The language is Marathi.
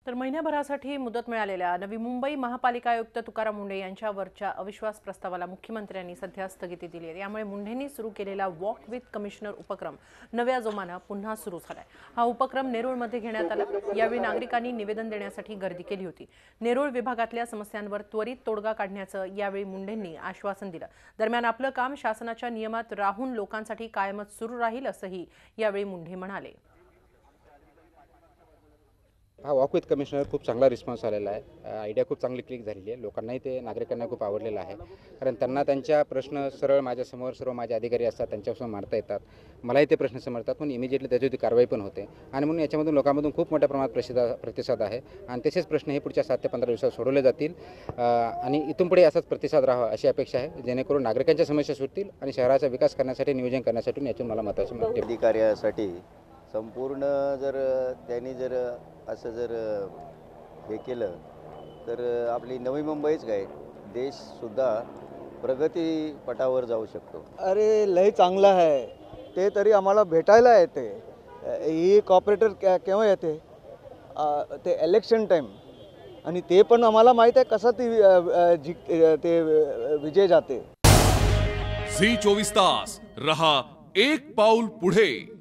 तर महिन्याभरासाठी मुदत मिळालेल्या नवी मुंबई महापालिका आयुक्त तुकाराम मुंढे यांच्यावरच्या अविश्वास प्रस्तावाला मुख्यमंत्र्यांनी सध्या स्थगिती दिली आहे। यामुळे मुंढेंनी सुरू केलेला वॉक विथ कमिशनर उपक्रम नव्या जोमाने पुन्हा सुरू झालाय। हा उपक्रम नेरूळमध्ये घेण्यात आला। यावेळी नागरिकांनी निवेदन देण्यासाठी गर्दी केली होती। नेरूळ विभागातल्या समस्यांवर त्वरित तोडगा काढण्याचं यावेळी मुंढेंनी आश्वासन दिलं। दरम्यान आपलं काम शासनाच्या नियमात राहून लोकांसाठी कायमच सुरू राहील असंही यावेळी मुंढे म्हणाले। हा वॉक विथ कमिशनर खूप चांगला रिस्पॉन्स आलेला आहे। आयडिया खूप चांगली क्लिक झालेली आहे। लोकांनाही ते नागरिकांना खूप आवडलेलं आहे, कारण त्यांना त्यांच्या प्रश्न सरळ माझ्यासमोर सर्व माझे अधिकारी असतात त्यांच्यासमोर मांडता येतात। मलाही ते प्रश्न समजतात, पण इमिजिएटली त्याच्यावरती कारवाई पण होते आणि म्हणून याच्यामधून लोकांमधून खूप मोठ्या प्रमाणात प्रतिसाद आहे आणि तसेच प्रश्न हे पुढच्या 7 ते 15 दिवसात सोडवले जातील आणि इथून पुढे असाच प्रतिसाद राहावा अशी अपेक्षा आहे, जेणेकरून नागरिकांच्या समस्या सुटतील आणि शहराचा विकास करण्यासाठी नियोजन करण्यासाठी यातून मला महत्त्वाचे मत अधिकाऱ्यासाठी संपूर्ण त्यांनी असं हे केलं तर आपली नवी मुंबईच काय देशसुद्धा प्रगतीपटावर जाऊ शकतो। अरे लय चांगला आहे ते, तरी आम्हाला भेटायला येते। ही कॉर्पोरेटर केव्हा येते ते इलेक्शन टाइम, आणि ते पण आम्हाला माहित आहे कसं ते विजय जाते। झी 24 तास रहा एक पाऊल पुढे।